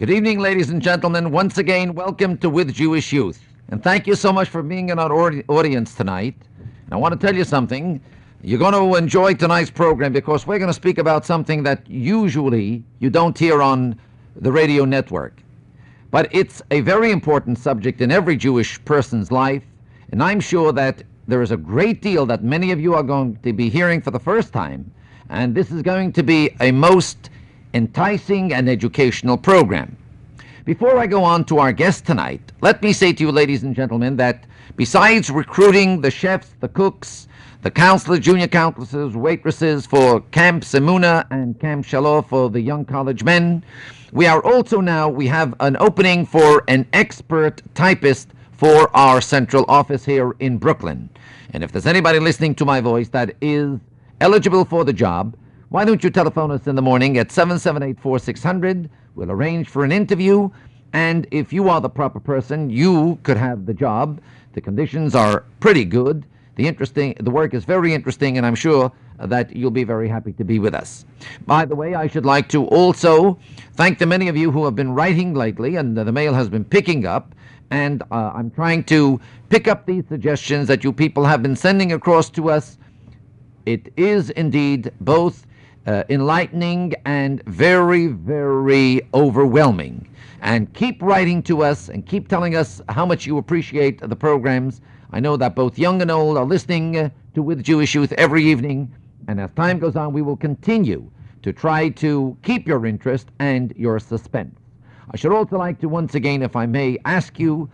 Good evening, ladies and gentlemen. Once again, welcome to With Jewish Youth. And thank you so much for being in our audience tonight. And I want to tell you something. You're going to enjoy tonight's program because we're going to speak about something that usually you don't hear on the radio network. But it's a very important subject in every Jewish person's life. And I'm sure that there is a great deal that many of you are going to be hearing for the first time. And this is going to be a most enticing and educational program. Before I go on to our guest tonight, let me say to you, ladies and gentlemen, that besides recruiting the chefs, the cooks, the counselors, junior counselors, waitresses for Camp Semuna and Camp Shalom for the young college men, we have an opening for an expert typist for our central office here in Brooklyn. And if there's anybody listening to my voice that is eligible for the job, why don't you telephone us in the morning at 778-4600. We'll arrange for an interview, and if you are the proper person, you could have the job. The conditions are pretty good. The work is very interesting, and I'm sure that you'll be very happy to be with us. By the way, I should like to also thank the many of you who have been writing lately, and the mail has been picking up, and I'm trying to pick up these suggestions that you people have been sending across to us. It is indeed both enlightening and very, very overwhelming. And keep writing to us and keep telling us how much you appreciate the programs. I know that both young and old are listening to With Jewish Youth every evening, and as time goes on, we will continue to try to keep your interest and your suspense. I should also like to once again, if I may, ask you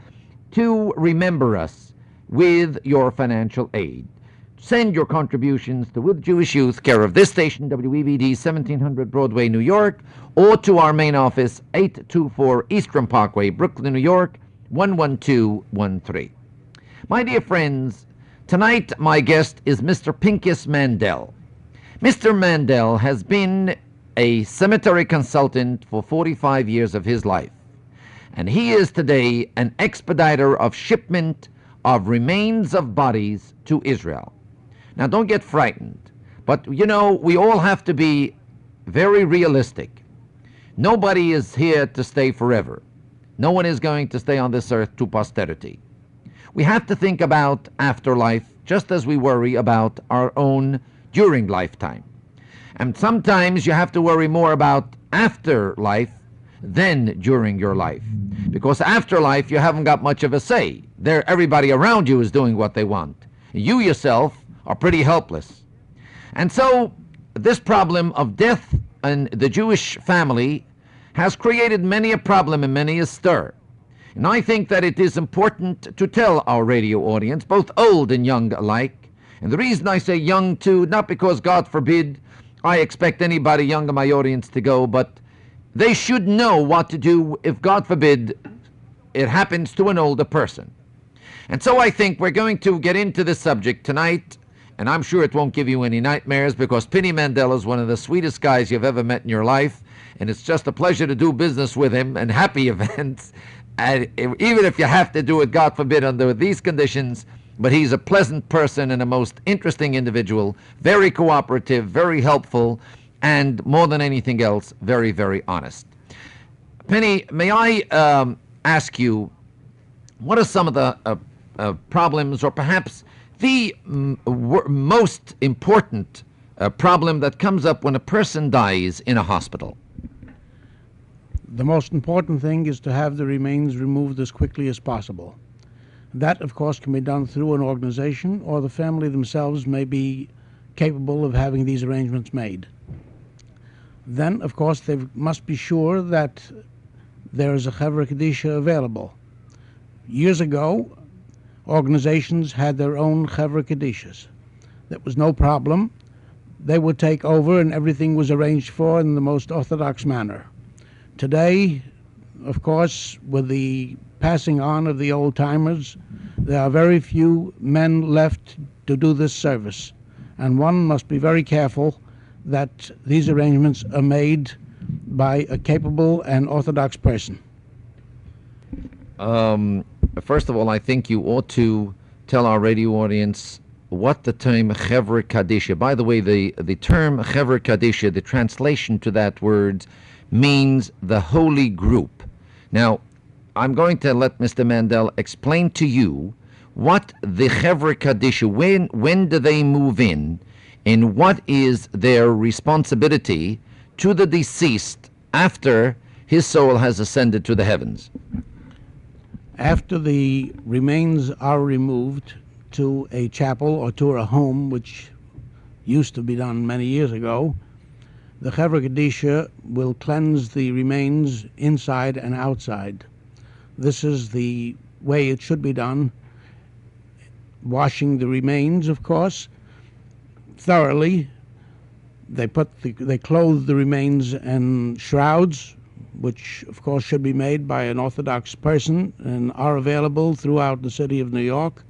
to remember us with your financial aid. Send your contributions to With Jewish Youth, care of this station, WEVD, 1700 Broadway, New York, or to our main office, 824 Eastern Parkway, Brooklyn, New York, 11213. My dear friends, tonight my guest is Mr. Pincus Mandel. Mr. Mandel has been a cemetery consultant for 45 years of his life, and he is today an expediter of shipment of remains of bodies to Israel. Now, don't get frightened, but, we all have to be very realistic. Nobody is here to stay forever. No one is going to stay on this earth to posterity. We have to think about afterlife just as we worry about our own during lifetime. And sometimes you have to worry more about afterlife than during your life. Because afterlife, you haven't got much of a say. Everybody around you is doing what they want. You yourself are pretty helpless. And so this problem of death in the Jewish family has created many a problem and many a stir. And I think that it is important to tell our radio audience, both old and young alike, and the reason I say young too, not because, God forbid, I expect anybody young in my audience to go, but they should know what to do if, God forbid, it happens to an older person. And so I think we're going to get into this subject tonight, and I'm sure it won't give you any nightmares because Pincus Mandel is one of the sweetest guys you've ever met in your life, and it's just a pleasure to do business with him and happy events, and even if you have to do it, God forbid, under these conditions. But he's a pleasant person and a most interesting individual, very cooperative, very helpful, and more than anything else, very, very honest. Penny, may I ask you, what are some of the problems, or perhaps the most important problem that comes up when a person dies in a hospital? The most important thing is to have the remains removed as quickly as possible. That, of course, can be done through an organization, or the family themselves may be capable of having these arrangements made. Then, of course, they must be sure that there is a Chevra Kadisha available. Years ago, organizations had their own Chevra Kadishas. That was no problem. They would take over and everything was arranged for in the most orthodox manner. Today, of course, with the passing on of the old-timers, there are very few men left to do this service, and one must be very careful that these arrangements are made by a capable and orthodox person. First of all, I think you ought to tell our radio audience what the term Chevra Kadisha. By the way, the term Chevra Kadisha, the translation to that word, means the holy group. Now, I'm going to let Mr. Mandel explain to you what the Chevra Kadisha, when do they move in, and what is their responsibility to the deceased after his soul has ascended to the heavens. After the remains are removed to a chapel or to a home, which used to be done many years ago, the Chevra Kadisha will cleanse the remains inside and outside. This is the way it should be done, washing the remains, of course, thoroughly. They clothe the remains in shrouds, which of course should be made by an Orthodox person and are available throughout the city of New York.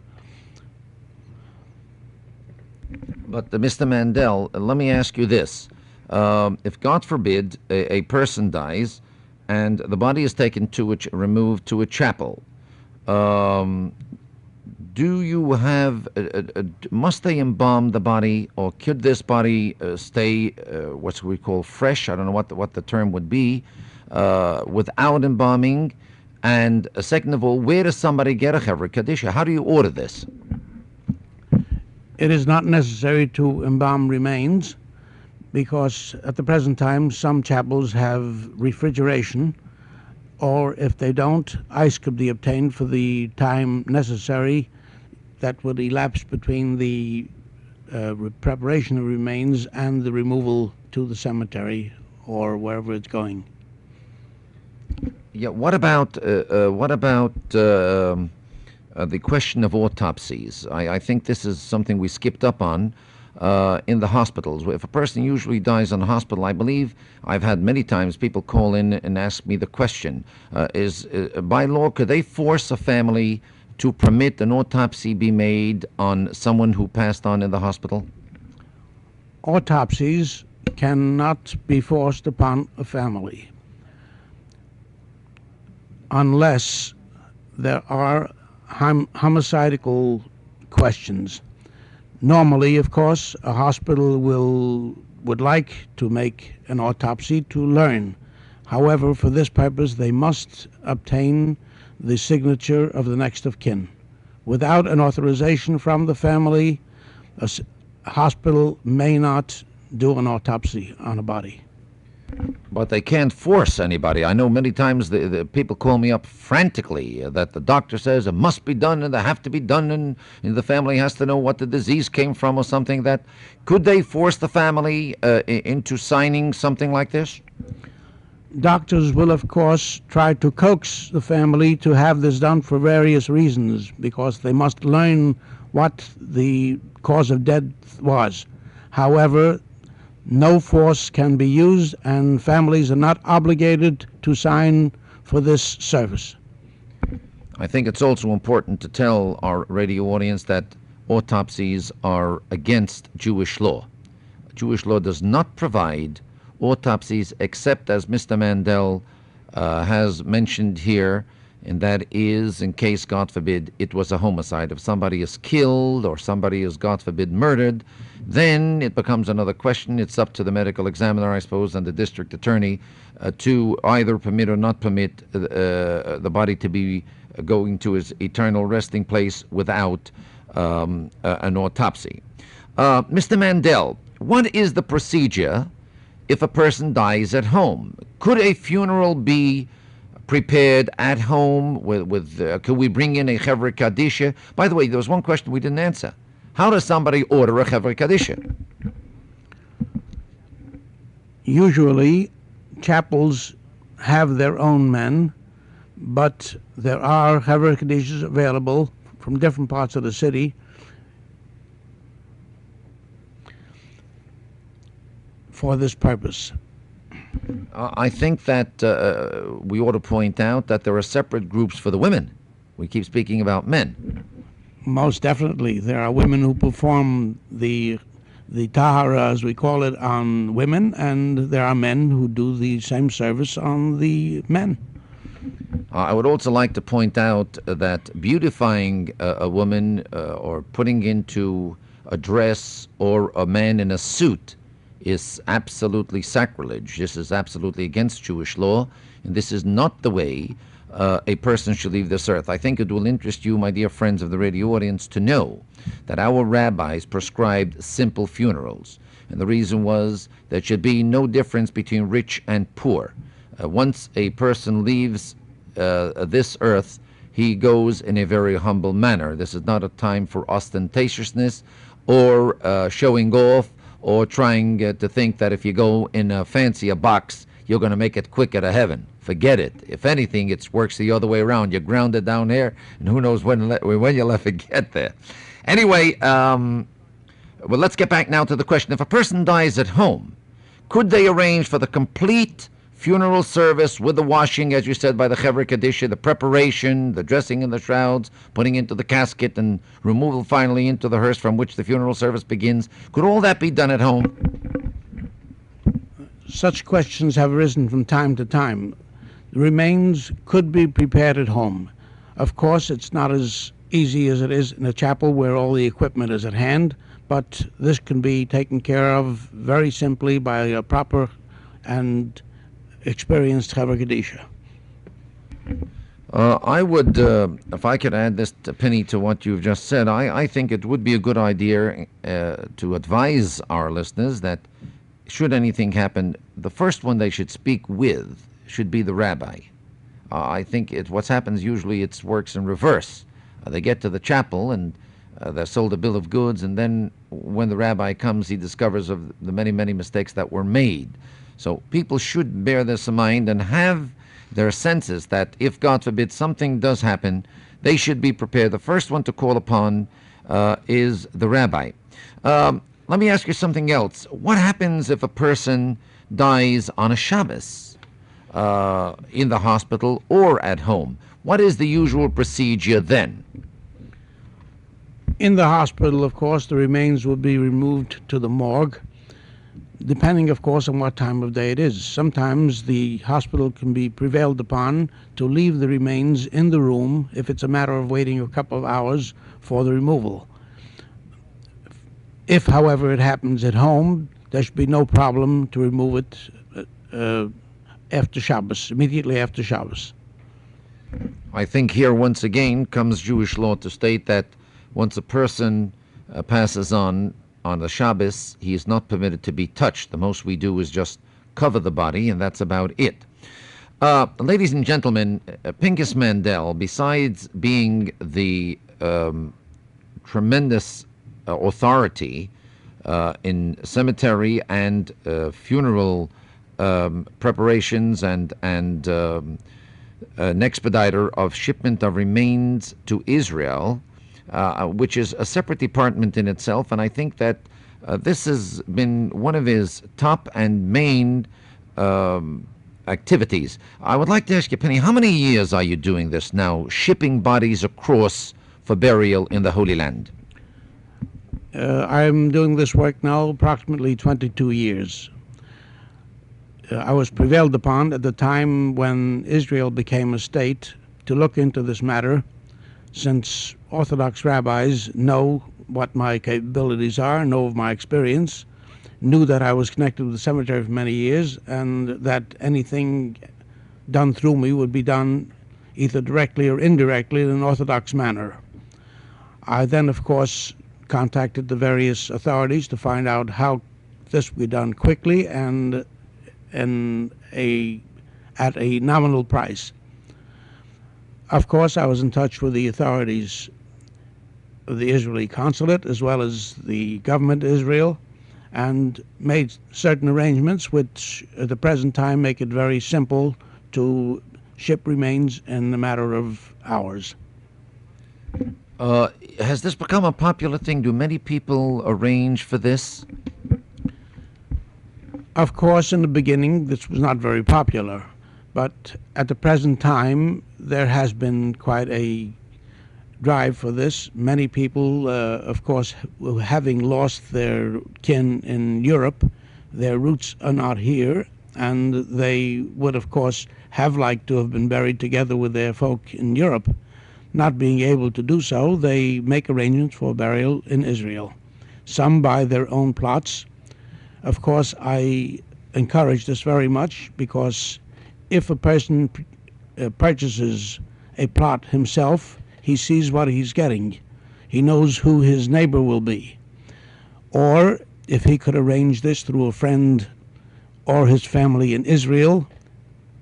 But Mr. Mandel, let me ask you this. If, God forbid, a person dies and the body is taken removed to a chapel, do you have, must they embalm the body, or could this body stay, what we call fresh? I don't know what the term would be, without embalming? And second of all, where does somebody get a Chevra Kadisha? How do you order this? It is not necessary to embalm remains because at the present time some chapels have refrigeration, or if they don't, ice could be obtained for the time necessary that would elapse between the preparation of remains and the removal to the cemetery or wherever it's going. Yeah. What about the question of autopsies? I think this is something we skipped up on in the hospitals. If a person usually dies in a hospital, I believe I've had many times people call in and ask me the question: by law, could they force a family to permit an autopsy be made on someone who passed on in the hospital? Autopsies cannot be forced upon a family unless there are homicidal questions. Normally, of course, a hospital would like to make an autopsy to learn. However, for this purpose, they must obtain the signature of the next of kin. Without an authorization from the family, a hospital may not do an autopsy on a body. But they can't force anybody. I know many times the people call me up frantically that the doctor says it must be done and they have to be done, and the family has to know what the disease came from or something. That could they force the family into signing something like this? Doctors will, of course, try to coax the family to have this done for various reasons, because they must learn what the cause of death was. However, no force can be used, and families are not obligated to sign for this service. I think it's also important to tell our radio audience that autopsies are against Jewish law. Jewish law does not provide autopsies except, as Mr. Mandel has mentioned here, and that is in case, God forbid, it was a homicide. If somebody is killed or somebody is, God forbid, murdered, then it becomes another question. It's up to the medical examiner, I suppose, and the district attorney to either permit or not permit the body to be going to his eternal resting place without an autopsy. Mr. Mandel, what is the procedure if a person dies at home? Could a funeral be prepared at home? Could we bring in a Chevra Kadisha? By the way, there was one question we didn't answer. How does somebody order a Chevra Kadisha? Usually, chapels have their own men, but there are Chevra Kadishas available from different parts of the city. For this purpose. I think that we ought to point out that there are separate groups for the women. We keep speaking about men. Most definitely. There are women who perform the tahara, as we call it, on women, and there are men who do the same service on the men. I would also like to point out that beautifying a woman or putting into a dress or a man in a suit is absolutely sacrilege. This is absolutely against Jewish law. And this is not the way a person should leave this earth. I think it will interest you, my dear friends of the radio audience, to know that our rabbis prescribed simple funerals. And the reason was there should be no difference between rich and poor. Once a person leaves this earth, he goes in a very humble manner. This is not a time for ostentatiousness or showing off or trying to think that if you go in a fancier box, you're going to make it quicker to heaven. Forget it. If anything, it works the other way around. You're grounded down here, and who knows when you'll ever get there. Anyway, well, let's get back now to the question. If a person dies at home, could they arrange for the complete funeral service with the washing, as you said, by the Chevra Kadisha, the preparation, the dressing in the shrouds, putting into the casket, and removal finally into the hearse from which the funeral service begins? Could all that be done at home? Such questions have arisen from time to time. The remains could be prepared at home. Of course, it's not as easy as it is in a chapel where all the equipment is at hand, but this can be taken care of very simply by a proper and experienced Chevra Kadisha. I would, if I could add this, Penny, to what you've just said, I think it would be a good idea to advise our listeners that should anything happen, the first one they should speak with should be the rabbi. I think what's happens usually it works in reverse. They get to the chapel and they're sold a bill of goods, and then when the rabbi comes, he discovers of the many, many mistakes that were made. So people should bear this in mind and have their senses that if, God forbid, something does happen, they should be prepared. The first one to call upon is the rabbi. Let me ask you something else. What happens if a person dies on a Shabbos in the hospital or at home? What is the usual procedure then? In the hospital, of course, the remains will be removed to the morgue, depending, of course, on what time of day it is. Sometimes the hospital can be prevailed upon to leave the remains in the room if it's a matter of waiting a couple of hours for the removal. If, however, it happens at home, there should be no problem to remove it after Shabbos, immediately after Shabbos. I think here, once again, comes Jewish law to state that once a person passes on the Shabbos, he is not permitted to be touched. The most we do is just cover the body, and that's about it. Ladies and gentlemen, Pincus Mandel, besides being the tremendous authority in cemetery and funeral preparations and an expediter of shipment of remains to Israel, which is a separate department in itself, and I think that this has been one of his top and main activities. I would like to ask you, Penny, how many years are you doing this now, shipping bodies across for burial in the Holy Land? I'm doing this work now approximately 22 years. I was prevailed upon at the time when Israel became a state to look into this matter, since Orthodox rabbis know what my capabilities are, know of my experience, knew that I was connected with the cemetery for many years, and that anything done through me would be done either directly or indirectly in an Orthodox manner. I then, of course, contacted the various authorities to find out how this would be done quickly and at a nominal price. Of course, I was in touch with the authorities of the Israeli consulate as well as the government of Israel, and made certain arrangements which at the present time make it very simple to ship remains in a matter of hours. Has this become a popular thing? Do many people arrange for this? Of course, in the beginning, this was not very popular, but at the present time, there has been quite a drive for this. Many people, of course, having lost their kin in Europe, their roots are not here, and they would, of course, have liked to have been buried together with their folk in Europe. Not being able to do so, they make arrangements for burial in Israel. Some buy their own plots. Of course, I encourage this very much because if a person purchases a plot himself, he sees what he's getting. He knows who his neighbor will be. Or if he could arrange this through a friend or his family in Israel,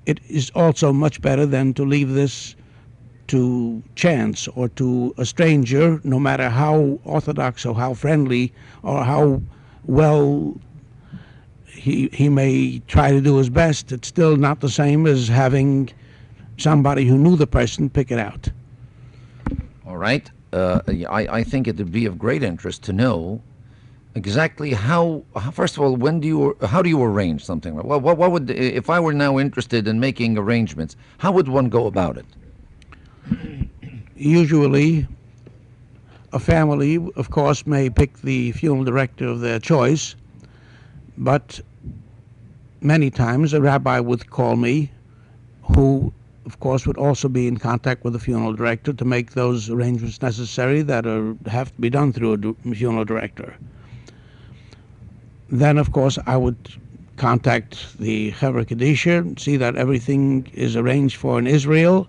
it is also much better than to leave this to chance or to a stranger, no matter how orthodox or how friendly or how well he may try to do his best. It's still not the same as having somebody who knew the person pick it out. All right. I think it would be of great interest to know exactly how first of all, how do you arrange something? Well, what would, if I were now interested in making arrangements, how would one go about it? Usually, a family, of course, may pick the funeral director of their choice, but many times a rabbi would call me, who, of course, would also be in contact with the funeral director to make those arrangements necessary that have to be done through a funeral director. Then, of course, I would contact the Chevra Kadisha, see that everything is arranged for in Israel,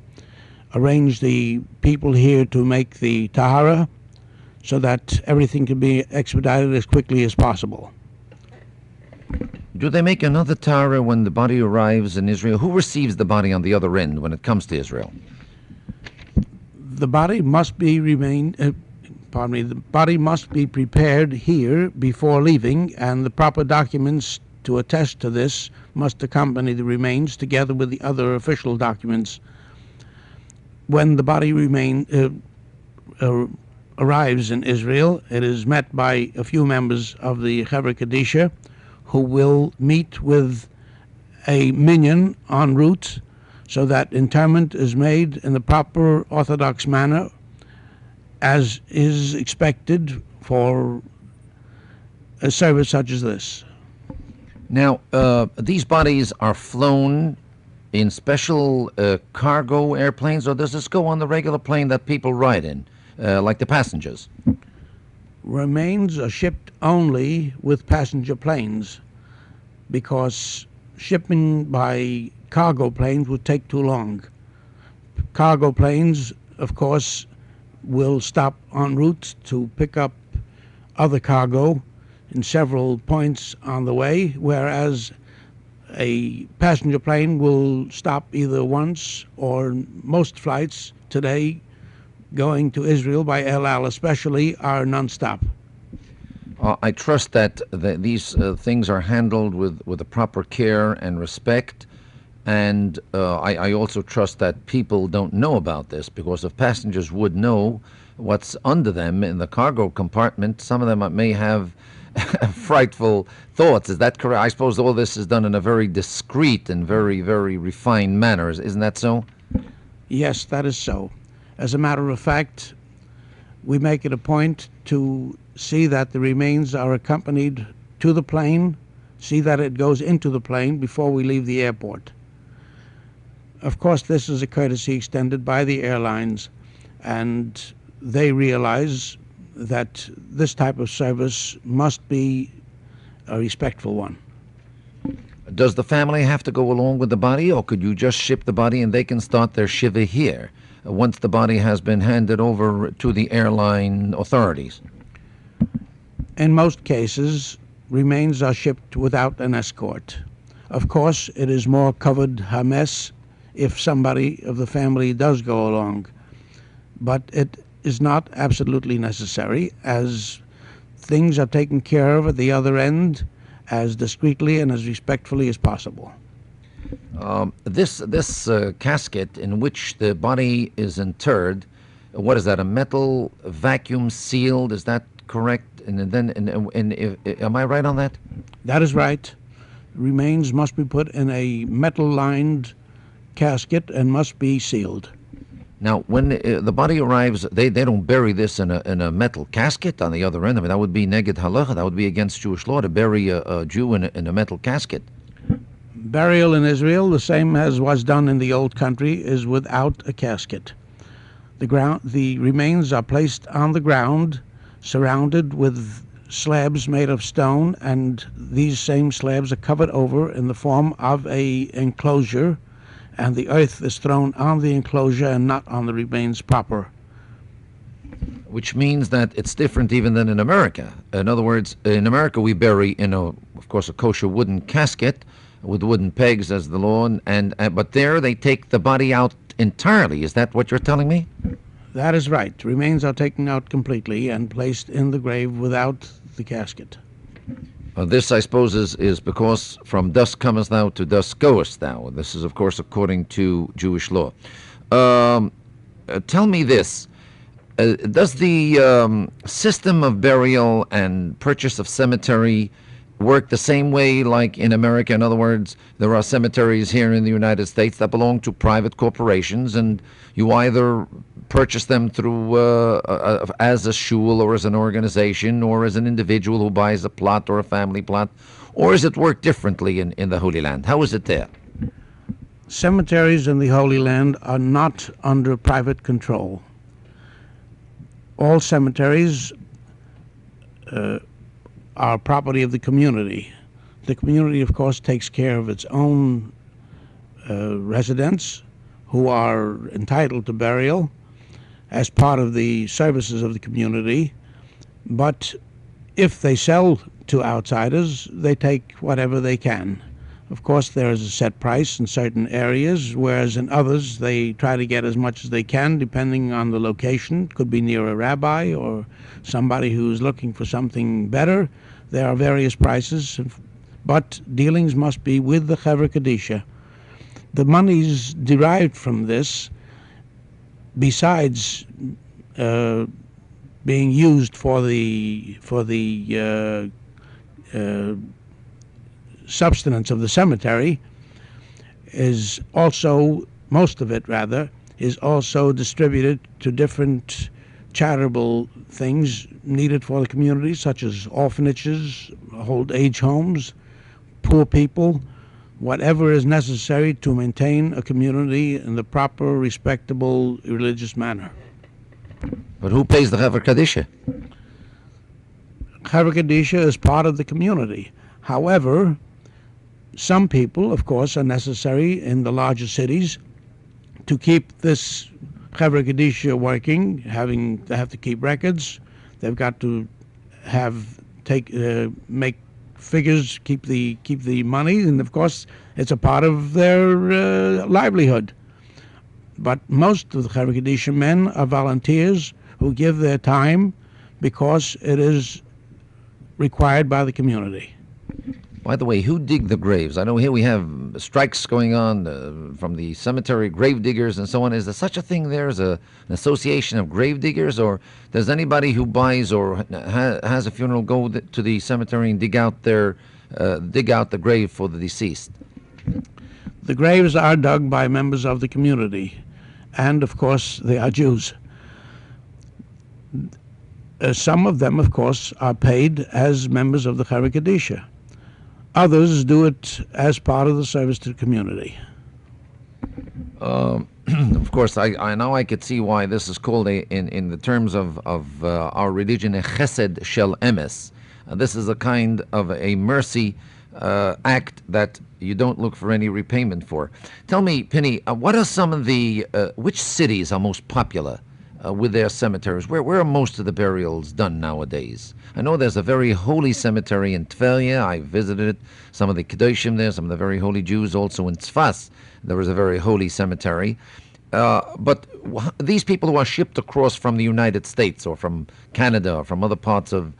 arrange the people here to make the tahara so that everything can be expedited as quickly as possible. Do they make another tahara when the body arrives in Israel? Who receives the body on the other end when it comes to Israel? The body must be the body must be prepared here before leaving, and the proper documents to attest to this must accompany the remains together with the other official documents. When the body arrives in Israel, it is met by a few members of the Chevra Kadisha who will meet with a minyan en route so that interment is made in the proper Orthodox manner as is expected for a service such as this. Now, these bodies are flown in special cargo airplanes, or does this go on the regular plane that people ride in, like the passengers? Remains are shipped only with passenger planes because shipping by cargo planes would take too long. Cargo planes, of course, will stop en route to pick up other cargo in several points on the way, whereas a passenger plane will stop either once or most flights today going to Israel by El Al especially are non-stop. I trust that these things are handled with the proper care and respect, and I also trust that people don't know about this, because if passengers would know what's under them in the cargo compartment, some of them may have frightful thoughts. Is that correct? I suppose all this is done in a very discreet and very, very refined manner. Isn't that so? Yes, that is so. As a matter of fact, we make it a point to see that the remains are accompanied to the plane, see that it goes into the plane before we leave the airport. Of course, this is a courtesy extended by the airlines, and they realize that this type of service must be a respectful one. Does the family have to go along with the body, or could you just ship the body and they can start their shiva here once the body has been handed over to the airline authorities? In most cases, remains are shipped without an escort. Of course, it is more covered hames if somebody of the family does go along, but it is not absolutely necessary, as things are taken care of at the other end as discreetly and as respectfully as possible. This casket in which the body is interred, what is that, a metal vacuum sealed, is that correct? And then, am I right on that? That is right. Remains must be put in a metal-lined casket and must be sealed. Now, when the body arrives, they don't bury this in a metal casket on the other end. I mean, that would be neged halacha. That would be against Jewish law to bury a Jew in a metal casket. Burial in Israel, the same as was done in the old country, is without a casket. The remains are placed on the ground, surrounded with slabs made of stone, and these same slabs are covered over in the form of a enclosure and the earth is thrown on the enclosure and not on the remains proper. Which means that it's different even than in America. In other words, in America we bury in of course, a kosher wooden casket with wooden pegs as the law, but there they take the body out entirely. Is that what you're telling me? That is right. Remains are taken out completely and placed in the grave without the casket. This, I suppose, is because from dust comest thou to dust goest thou. This is, of course, according to Jewish law. Tell me this. Does the system of burial and purchase of cemetery work the same way like in America? In other words, there are cemeteries here in the United States that belong to private corporations, and you either purchase them through as a shul or as an organization or as an individual who buys a plot or a family plot, or is it work differently in the Holy Land? How is it there? Cemeteries in the Holy Land are not under private control. All cemeteries are property of the community. The community, of course, takes care of its own residents who are entitled to burial as part of the services of the community. But if they sell to outsiders, they take whatever they can. Of course, there is a set price in certain areas, whereas in others they try to get as much as they can, depending on the location. It could be near a rabbi or somebody who's looking for something better. There are various prices, but dealings must be with the Chevra Kadisha. The monies derived from this, besides being used for the subsistence of the cemetery, is also, most of it rather, is also distributed to different charitable things needed for the community, such as orphanages, old age homes, poor people, whatever is necessary to maintain a community in the proper, respectable, religious manner. But who pays the Chevra Kadisha? Chevra Kadisha is part of the community. However, some people, of course, are necessary in the larger cities to keep this Chevra Kadisha working. They have to keep records. They've got to make figures, keep the money, and of course, it's a part of their livelihood. But most of the Chevra Kadisha men are volunteers who give their time because it is required by the community. By the way, who dig the graves? I know here we have strikes going on from the cemetery, grave diggers and so on. Is there such a thing there as an association of grave diggers, or does anybody who buys or has a funeral go to the cemetery and dig out the grave for the deceased? The graves are dug by members of the community, and of course they are Jews. Some of them, of course, are paid as members of the Chevra Kadisha. Others do it as part of the service to the community. Of course, I now I could see why this is called in the terms of our religion a chesed shel emes. This is a kind of a mercy act that you don't look for any repayment for. Tell me, Penny, what are some of which cities are most popular with their cemeteries? Where are most of the burials done nowadays? I know there's a very holy cemetery in Tveria. I visited some of the Kedoshim there, some of the very holy Jews. Also in Tzfas, there was a very holy cemetery. But these people who are shipped across from the United States or from Canada or from other parts of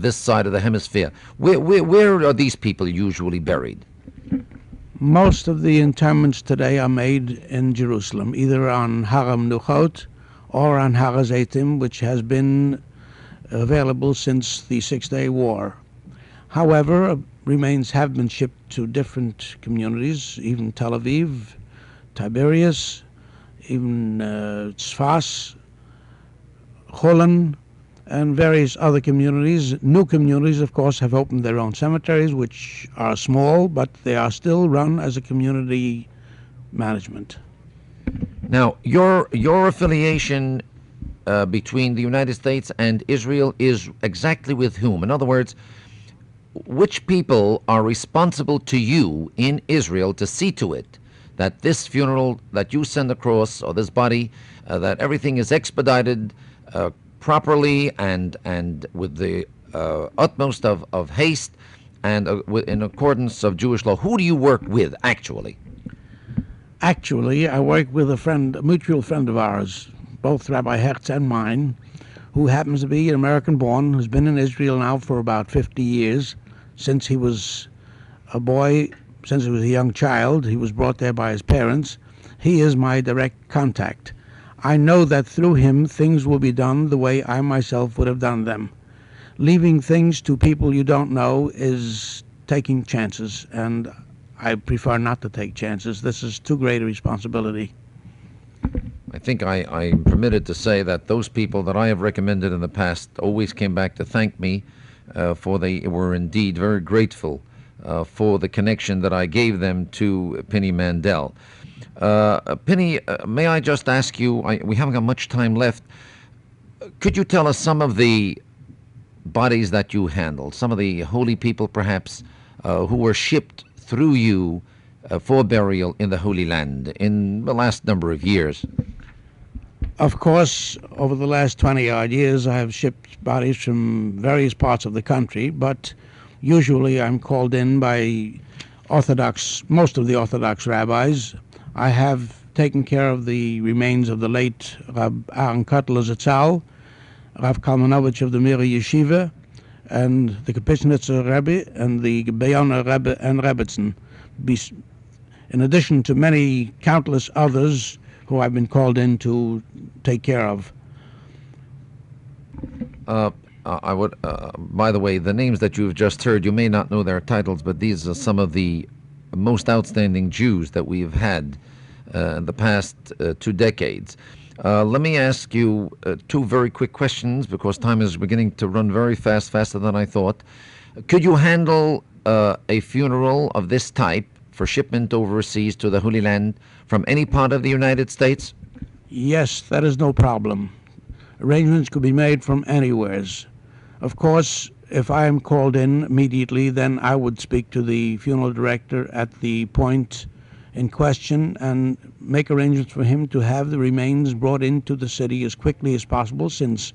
this side of the hemisphere, where are these people usually buried? Most of the interments today are made in Jerusalem, either on Har HaMenuchot or on Har HaZeitim, which has been available since the Six-Day War. However, remains have been shipped to different communities, even Tel Aviv, Tiberias, even Tzfas, Holon, and various other communities. New communities, of course, have opened their own cemeteries, which are small, but they are still run as a community management. Now, your affiliation between the United States and Israel is exactly with whom? In other words, which people are responsible to you in Israel to see to it that this funeral that you send across, or this body, that everything is expedited properly and with the utmost of haste and in accordance of Jewish law. Who do you work with, actually? Actually, I work with a mutual friend of ours, both Rabbi Hecht and mine, who happens to be an American-born, who's been in Israel now for about 50 years, since he was a boy, since he was a young child. He was brought there by his parents. He is my direct contact. I know that through him things will be done the way I myself would have done them. Leaving things to people you don't know is taking chances, and I prefer not to take chances. This is too great a responsibility. I think I'm permitted to say that those people that I have recommended in the past always came back to thank me, for they were indeed very grateful for the connection that I gave them to Pincus Mandel. Penny, may I just ask you, we haven't got much time left, could you tell us some of the bodies that you handled, some of the holy people perhaps, who were shipped through you for burial in the Holy Land in the last number of years? Of course, over the last 20-odd years, I have shipped bodies from various parts of the country, but usually I'm called in by most of the Orthodox rabbis. I have taken care of the remains of the late Rab Aaron Kotler Zatzal, Rav Kalmanovich of the Mir Yeshiva, and the Kapitznitzer Rebbe, and the Beyoner Rebbe and Rebbetzin, in addition to many countless others who I've been called in to take care of. I would, by the way, the names that you've just heard, you may not know their titles, but these are some of the most outstanding Jews that we've had in the past 2 decades. Let me ask you 2 very quick questions, because time is beginning to run very fast, faster than I thought. Could you handle a funeral of this type for shipment overseas to the Holy Land from any part of the United States? Yes, that is no problem. Arrangements could be made from anywheres. Of course, if I am called in immediately, then I would speak to the funeral director at the point in question and make arrangements for him to have the remains brought into the city as quickly as possible, since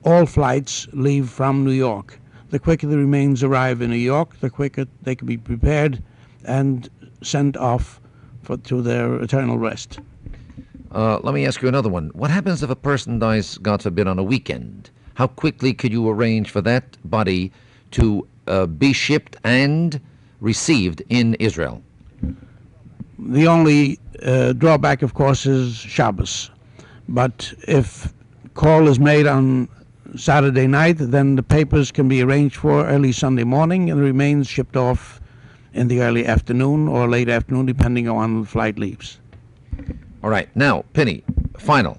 all flights leave from New York. The quicker the remains arrive in New York, the quicker they can be prepared and sent off to their eternal rest. Let me ask you another one. What happens if a person dies, God forbid, on a weekend? How quickly could you arrange for that body to be shipped and received in Israel? The only drawback, of course, is Shabbos. But if call is made on Saturday night, then the papers can be arranged for early Sunday morning and the remains shipped off in the early afternoon or late afternoon, depending on when the flight leaves. All right. Now, Penny, final.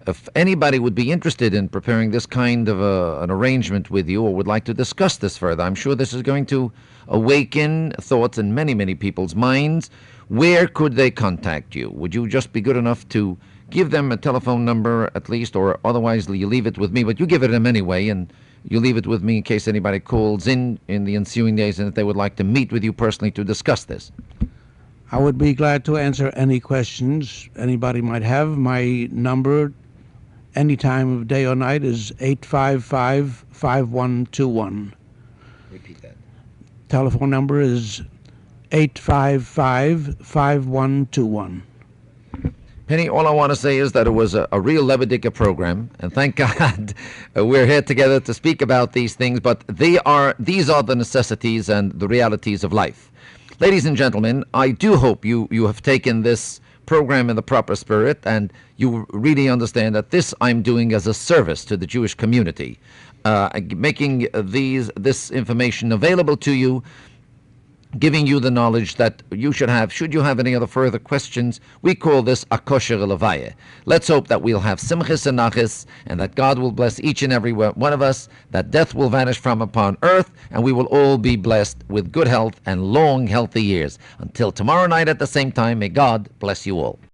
If anybody would be interested in preparing this kind of an arrangement with you or would like to discuss this further, I'm sure this is going to awaken thoughts in many, many people's minds. Where could they contact you? Would you just be good enough to give them a telephone number at least, or otherwise you leave it with me, but you give it to them anyway, and you leave it with me in case anybody calls in the ensuing days and if they would like to meet with you personally to discuss this? I would be glad to answer any questions anybody might have. My number, any time of day or night, is 855-5121. Repeat that. Telephone number is 855-5121. Penny, all I want to say is that it was a real Lebedika program, and thank God we're here together to speak about these things, but these are the necessities and the realities of life. Ladies and gentlemen, I do hope you have taken this program in the proper spirit, and you really understand that this I'm doing as a service to the Jewish community, making this information available to you, giving you the knowledge that you should have. Should you have any other further questions, we call this a kosher levaya. Let's hope that we'll have simchas and nachas, and that God will bless each and every one of us, that death will vanish from upon earth, and we will all be blessed with good health and long, healthy years. Until tomorrow night at the same time, may God bless you all.